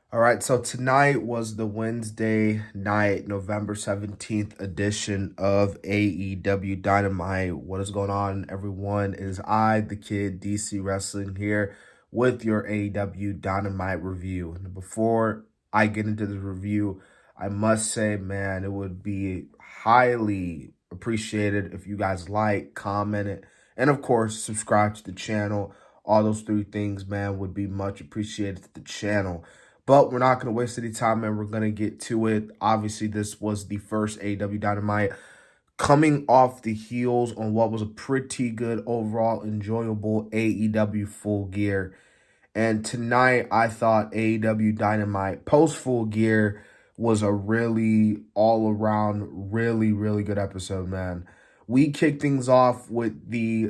All right, so tonight was the Wednesday night, November 17th edition of AEW Dynamite. What is going on, everyone? It is I, the kid, DC Wrestling, here with your AEW Dynamite review. And before I get into the review, I must say, man, it would be highly appreciated if you guys like, comment, and of course, subscribe to the channel. All those three things, man, would be much appreciated to the channel. But we're not going to waste any time, and we're going to get to it. Obviously, this was the first AEW Dynamite coming off the heels on what was a pretty good, overall enjoyable AEW Full Gear. And tonight, I thought AEW Dynamite post Full Gear was a really all-around, really good episode, man. We kicked things off with the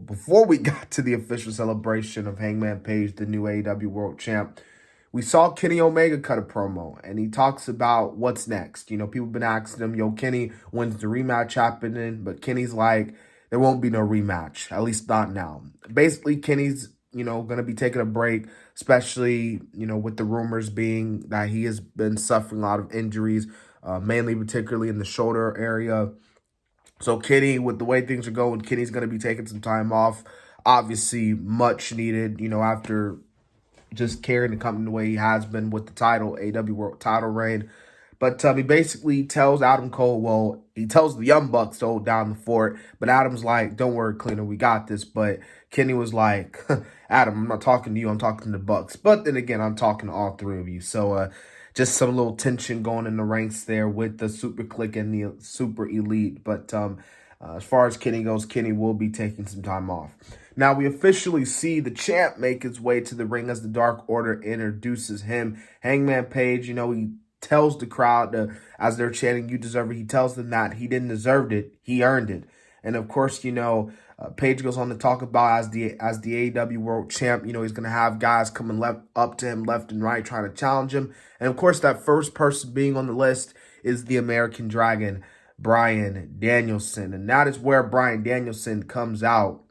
before we got to the official celebration of Hangman Page, the new AEW World Champ, we saw Kenny Omega cut a promo, and he talks about what's next. You know, people have been asking him, yo, Kenny, when's the rematch happening? But Kenny's like, there won't be no rematch, at least not now. Basically, Kenny's, going to be taking a break, especially, with the rumors being that he has been suffering a lot of injuries, mainly particularly in the shoulder area. So Kenny, with the way things are going, Kenny's going to be taking some time off. Obviously, much needed, after just carrying the company the way he has been with the title, AEW World title reign. But he basically tells Adam Cole, he tells the Young Bucks to hold down the fort. But Adam's like, don't worry, Cleaner, we got this. But Kenny was like, Adam, I'm not talking to you, I'm talking to the Bucks. But then again, I'm talking to all three of you. So just some little tension going in the ranks there with the Super Clique and the Super Elite. But as far as Kenny goes, Kenny will be taking some time off. Now, we officially see the champ make his way to the ring as the Dark Order introduces him. Hangman Page, he tells the crowd, as they're chanting, you deserve it, he tells them that he didn't deserve it, he earned it. And of course, Page goes on to talk about as the AEW World Champ, he's going to have guys coming up to him left and right trying to challenge him. And of course, that first person being on the list is the American Dragon, Bryan Danielson. And that is where Bryan Danielson comes out.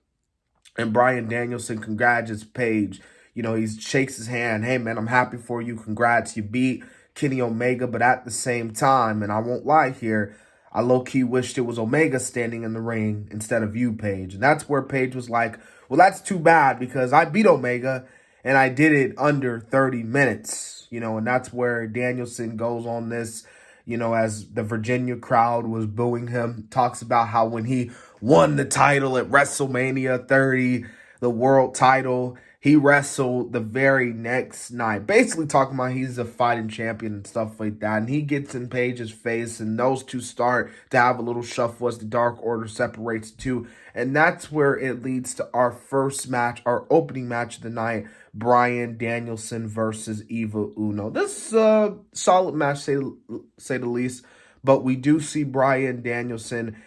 And Bryan Danielson congratulates Page. He shakes his hand. Hey, man, I'm happy for you. Congrats. You beat Kenny Omega. But at the same time, and I won't lie here, I low-key wished it was Omega standing in the ring instead of you, Page. And that's where Page was like, well, that's too bad because I beat Omega and I did it under 30 minutes. And that's where Danielson goes on this, as the Virginia crowd was booing him, talks about how when he won the title at WrestleMania 30, the world title, he wrestled the very next night. Basically talking about he's a fighting champion and stuff like that. And he gets in Page's face, and those two start to have a little shuffle as the Dark Order separates the two. And that's where it leads to our first match, our opening match of the night, Bryan Danielson versus Eva Uno. This is a solid match, say the least. But we do see Bryan Danielson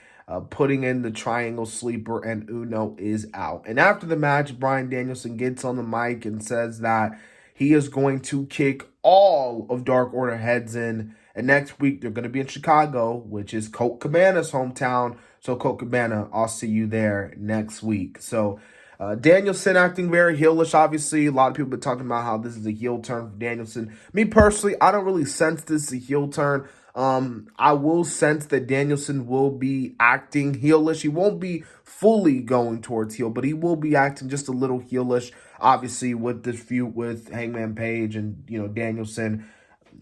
putting in the triangle sleeper, and Uno is out. And after the match, Bryan Danielson gets on the mic and says that he is going to kick all of Dark Order heads in. And next week, they're going to be in Chicago, which is Colt Cabana's hometown. So, Colt Cabana, I'll see you there next week. So, Danielson acting very heelish, obviously. A lot of people have been talking about how this is a heel turn for Danielson. Me personally, I don't really sense this as a heel turn. I will sense that Danielson will be acting heelish. He won't be fully going towards heel, but he will be acting just a little heelish. Obviously, with this feud with Hangman Page and, Danielson,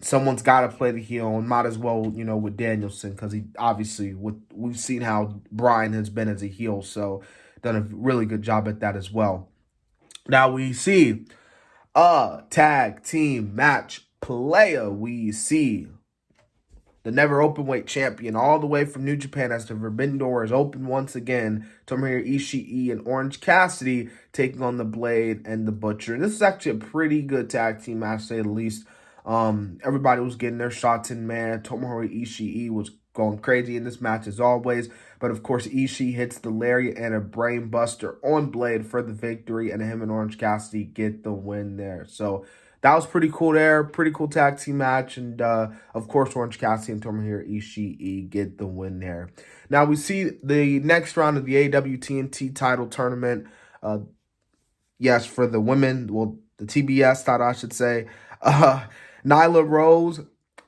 someone's got to play the heel, and might as well, with Danielson, because he obviously, we've seen how Bryan has been as a heel, so done a really good job at that as well. Now we see a tag team match player. We see the never open weight champion all the way from New Japan as the Forbidden Door is open once again. Tomohiro Ishii and Orange Cassidy taking on the Blade and the Butcher. And this is actually a pretty good tag team match, to say the least. Everybody was getting their shots in, man. Tomohiro Ishii was going crazy in this match as always. But of course, Ishii hits the lariat and a brain buster on Blade for the victory. And him and Orange Cassidy get the win there. So that was pretty cool there. Pretty cool tag team match. And, of course, Orange Cassidy and Tomohiro Ishii get the win there. Now, we see the next round of the AEW TNT title tournament. Yes, for the women. Well, the TBS title, I should say. Nyla Rose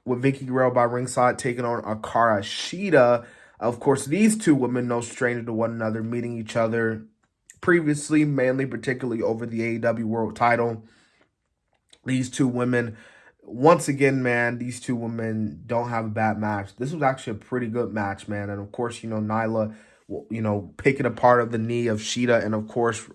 with Vicky Guerrero by ringside taking on Akara Shida. Of course, these two women no stranger to one another, meeting each other previously, mainly particularly over the AEW World title. These two women, once again, man, these two women don't have a bad match. This was actually a pretty good match, man. And of course, Nyla, picking apart of the knee of Shida, and of course,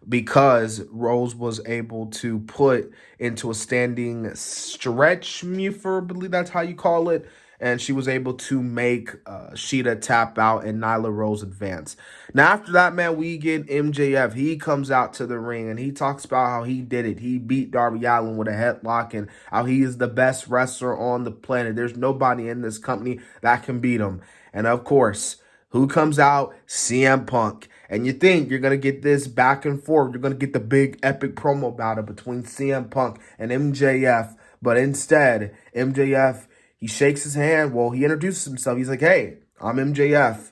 because Rose was able to put into a standing stretch muffer, I believe that's how you call it, and she was able to make Shida tap out and Nyla Rose advance. Now, after that, man, we get MJF. He comes out to the ring, and he talks about how he did it. He beat Darby Allin with a headlock, and how he is the best wrestler on the planet. There's nobody in this company that can beat him. And, of course, who comes out? CM Punk. And you think you're going to get this back and forth. You're going to get the big epic promo battle between CM Punk and MJF. But instead, MJF, he shakes his hand. Well, he introduces himself. He's like, hey, I'm MJF.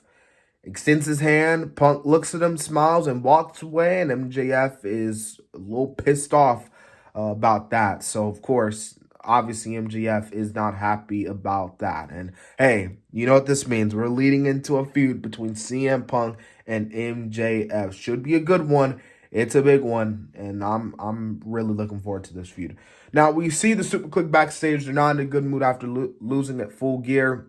Extends his hand. Punk looks at him, smiles, and walks away. And MJF is a little pissed off about that. So, of course, obviously MJF is not happy about that. And, hey, you know what this means. We're leading into a feud between CM Punk and MJF. Should be a good one. It's a big one, and I'm really looking forward to this feud. Now, we see the Super Click backstage. They're not in a good mood after losing at Full Gear.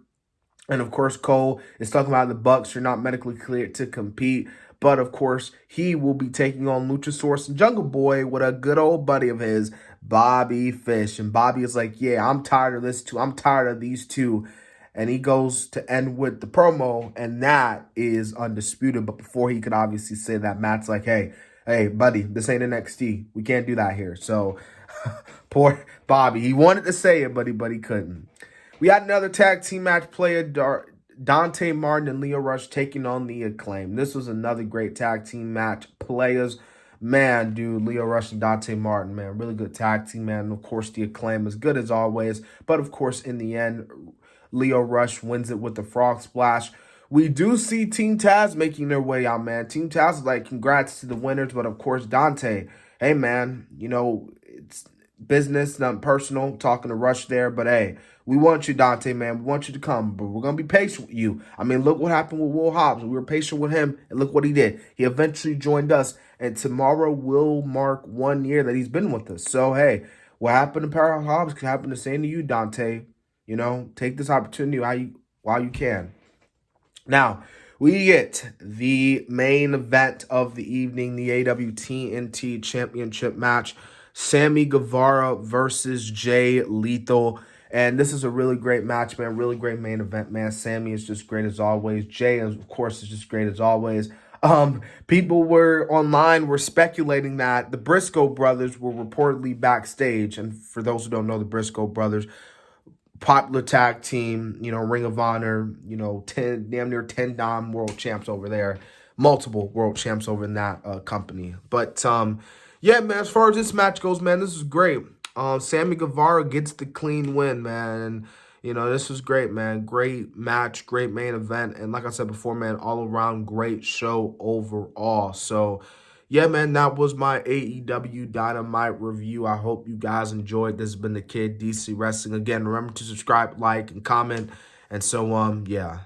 And, of course, Cole is talking about the Bucks are not medically cleared to compete. But, of course, he will be taking on Luchasaurus and Jungle Boy with a good old buddy of his, Bobby Fish. And Bobby is like, yeah, I'm tired of this too. I'm tired of these two. And he goes to end with the promo, and that is undisputed. But before he could obviously say that, Matt's like, hey, buddy, this ain't NXT. We can't do that here. So, poor Bobby. He wanted to say it, but he couldn't. We had another tag team match player, Dante Martin and Lio Rush taking on the Acclaim. This was another great tag team match. Players, man, dude, Lio Rush and Dante Martin, man, really good tag team, man. And of course, the Acclaim is good as always. But of course, in the end, Lio Rush wins it with the frog splash. We do see Team Taz making their way out, man. Team Taz is like, congrats to the winners. But of course, Dante, hey, man, it's business, not personal, talking to Rush there. But hey, we want you, Dante, man. We want you to come, but we're going to be patient with you. I mean, look what happened with Will Hobbs. We were patient with him, and look what he did. He eventually joined us, and tomorrow will mark 1 year that he's been with us. So, hey, what happened to Powerhouse Hobbs could happen the same to you, Dante. Take this opportunity while you can. Now, we get the main event of the evening, the AEW Championship match. Sammy Guevara versus Jay Lethal. And this is a really great match, man. Really great main event, man. Sammy is just great as always. Jay, of course, is just great as always. People were speculating that the Briscoe brothers were reportedly backstage. And for those who don't know, the Briscoe brothers, popular tag team, Ring of Honor, damn near 10 Dom world champs over there. Multiple world champs over in that company. But, yeah, man, as far as this match goes, man, this is great. Sammy Guevara gets the clean win, man. And, this was great, man. Great match, great main event. And like I said before, man, all around great show overall. So, yeah, man, that was my AEW Dynamite review. I hope you guys enjoyed. This has been the Kid DC Wrestling. Again, remember to subscribe, like, and comment. And so, yeah.